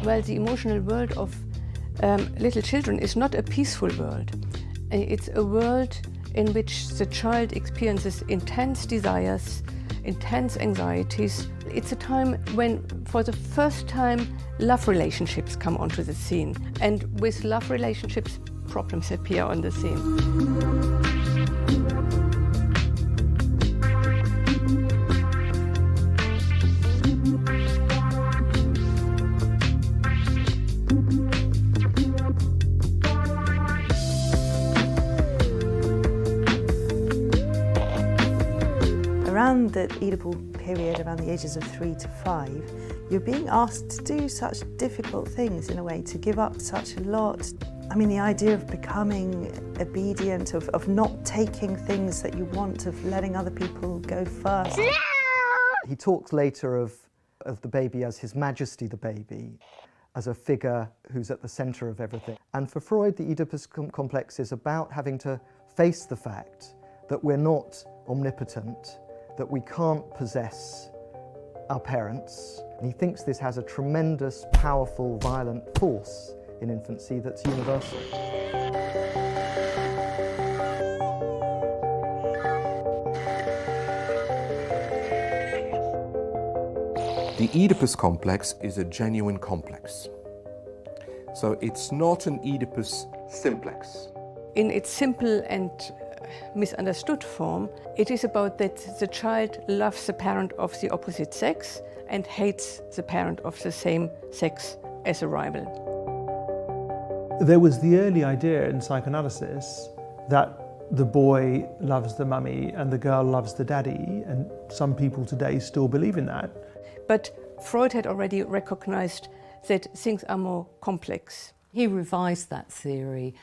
Well, the emotional world of little children is not a peaceful world. It's a world in which the child experiences intense desires, intense anxieties. It's a time when, for the first time, love relationships come onto the scene. And with love relationships, problems appear on the scene. Around the Oedipal period, around the ages of 3 to 5, you're being asked to do such difficult things in a way, to give up such a lot. I mean, the idea of becoming obedient, of not taking things that you want, of letting other people go first. He talks later of the baby as His Majesty the baby, as a figure who's at the centre of everything. And for Freud, the Oedipus complex is about having to face the fact that we're not omnipotent, that we can't possess our parents. And he thinks this has a tremendous, powerful, violent force in infancy that's universal. The Oedipus complex is a genuine complex. So it's not an Oedipus simplex. In its simple and misunderstood form, it is about that the child loves the parent of the opposite sex and hates the parent of the same sex as a rival. There was the early idea in psychoanalysis that the boy loves the mummy and the girl loves the daddy, and some people today still believe in that. But Freud had already recognized that things are more complex. He revised that theory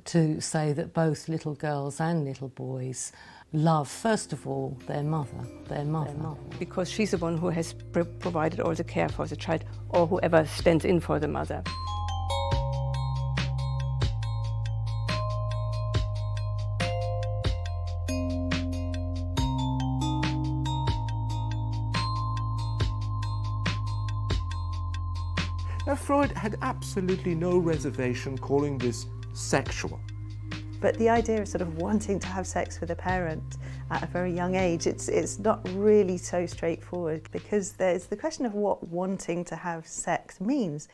to say that both little girls and little boys love, first of all, their mother. Because she's the one who has provided all the care for the child, or whoever stands in for the mother. Now, Freud had absolutely no reservation calling this sexual. But the idea of sort of wanting to have sex with a parent at a very young age, it's not really so straightforward, because there's the question of what wanting to have sex means.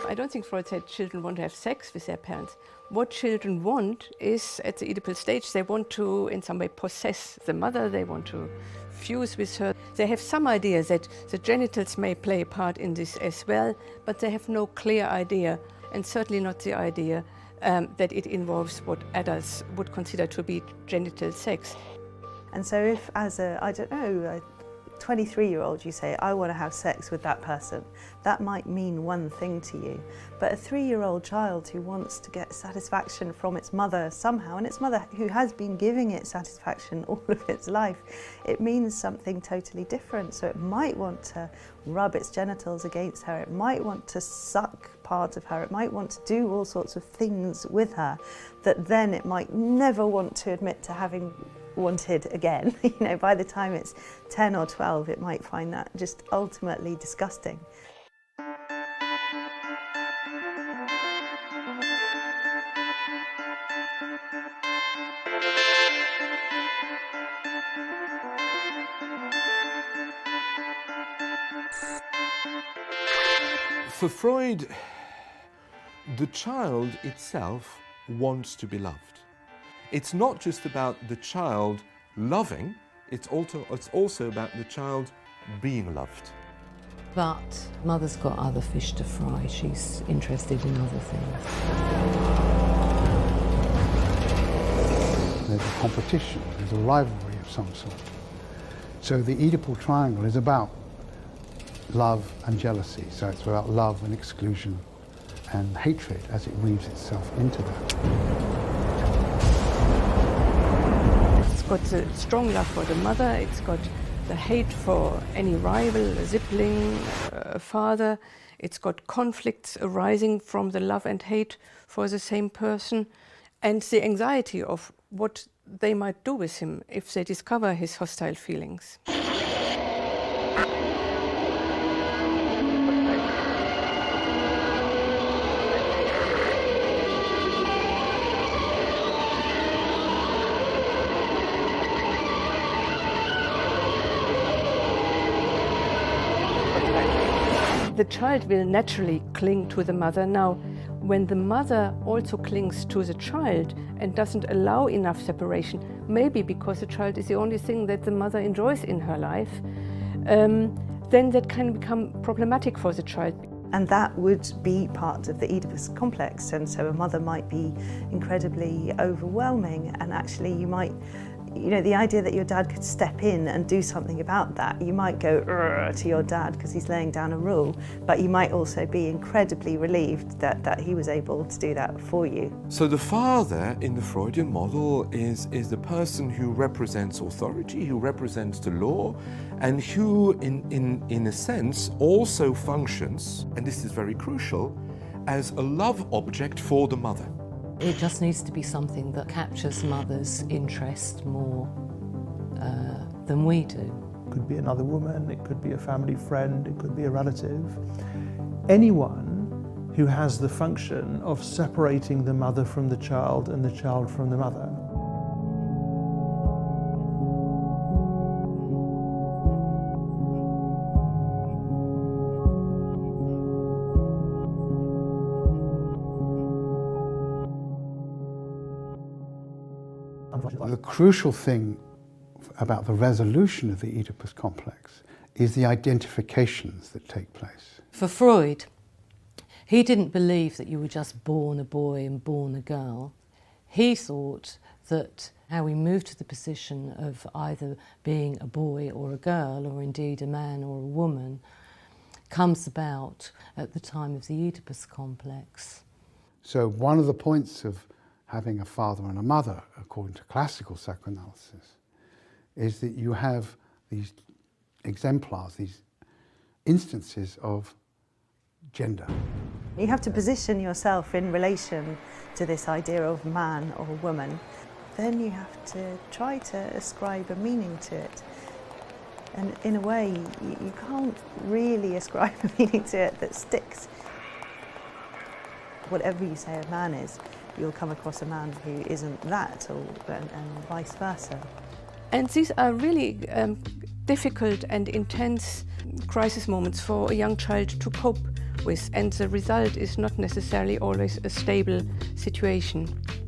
I don't think Freud said children want to have sex with their parents. What children want is, at the Oedipal stage, they want to, in some way, possess the mother, they want to fuse with her. They have some idea that the genitals may play a part in this as well, but they have no clear idea, and certainly not the idea that it involves what adults would consider to be genital sex. And so if, as a, I don't know, a 23-year-old, you say, I want to have sex with that person, that might mean one thing to you. But a 3-year-old child who wants to get satisfaction from its mother somehow, and its mother who has been giving it satisfaction all of its life, it means something totally different. So it might want to rub its genitals against her, it might want to suck part of her, it might want to do all sorts of things with her that then it might never want to admit to having wanted again. You know, by the time it's 10 or 12, it might find that just ultimately disgusting. For Freud, the child itself wants to be loved. It's not just about the child loving, it's also about the child being loved. But mother's got other fish to fry. She's interested in other things. There's a competition, there's a rivalry of some sort. So the Oedipal triangle is about love and jealousy. So it's about love and exclusion and hatred as it weaves itself into that. It's got the strong love for the mother, it's got the hate for any rival, a sibling, a father. It's got conflicts arising from the love and hate for the same person, and the anxiety of what they might do with him if they discover his hostile feelings. the child will naturally cling to the mother. Now, when the mother also clings to the child and doesn't allow enough separation, maybe because the child is the only thing that the mother enjoys in her life, then that can become problematic for the child. And that would be part of the Oedipus complex. And so a mother might be incredibly overwhelming, and actually you might, the idea that your dad could step in and do something about that, you might go to your dad because he's laying down a rule, but you might also be incredibly relieved that he was able to do that for you. So the father in the Freudian model is the person who represents authority, who represents the law, and who in a sense also functions, and this is very crucial, as a love object for the mother. It just needs to be something that captures mother's interest more than we do. It could be another woman, it could be a family friend, it could be a relative. Anyone who has the function of separating the mother from the child and the child from the mother. The crucial thing about the resolution of the Oedipus complex is the identifications that take place. For Freud, he didn't believe that you were just born a boy and born a girl. He thought that how we move to the position of either being a boy or a girl, or indeed a man or a woman, comes about at the time of the Oedipus complex. So one of the points of having a father and a mother, according to classical psychoanalysis, is that you have these exemplars, these instances of gender. You have to position yourself in relation to this idea of man or woman. Then you have to try to ascribe a meaning to it. And in a way, you can't really ascribe a meaning to it that sticks. Whatever you say a man is, you'll come across a man who isn't that, and vice versa. And these are really difficult and intense crisis moments for a young child to cope with, and the result is not necessarily always a stable situation.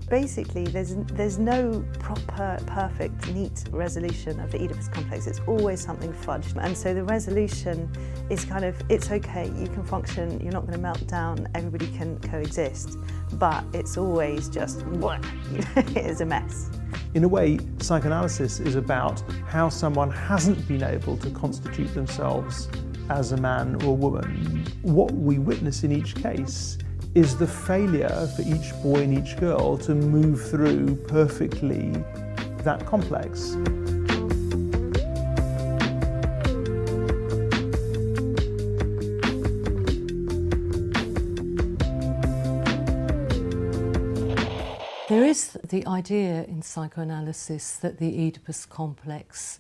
Basically, there's no proper, perfect, neat resolution of the Oedipus complex. It's always something fudged. And so the resolution is kind of, it's okay, you can function, you're not going to melt down, everybody can coexist. But it's always just, it is a mess. In a way, psychoanalysis is about how someone hasn't been able to constitute themselves as a man or woman. What we witness in each case is the failure for each boy and each girl to move through perfectly that complex. There is the idea in psychoanalysis that the Oedipus complex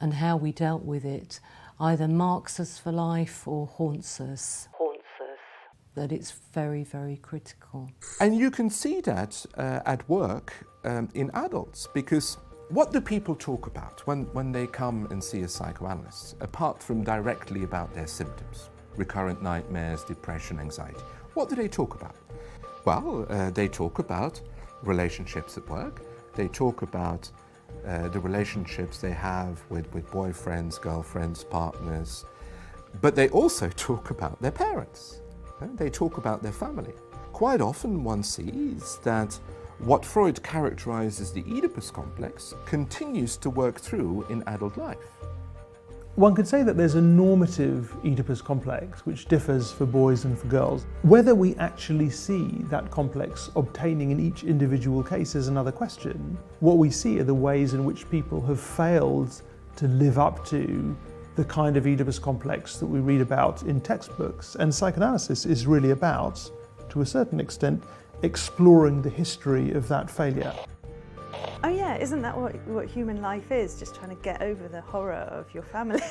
and how we dealt with it either marks us for life or haunts us. That it's very, very critical. And you can see that at work in adults, because what do people talk about when they come and see a psychoanalyst, apart from directly about their symptoms, recurrent nightmares, depression, anxiety? What do they talk about? Well, they talk about relationships at work, they talk about the relationships they have with boyfriends, girlfriends, partners, but they also talk about their parents. They talk about their family. Quite often one sees that what Freud characterized as the Oedipus complex continues to work through in adult life. One could say that there's a normative Oedipus complex which differs for boys and for girls. Whether we actually see that complex obtaining in each individual case is another question. What we see are the ways in which people have failed to live up to the kind of Oedipus complex that we read about in textbooks. And psychoanalysis is really about, to a certain extent, exploring the history of that failure. Oh yeah, isn't that what human life is? Just trying to get over the horror of your family.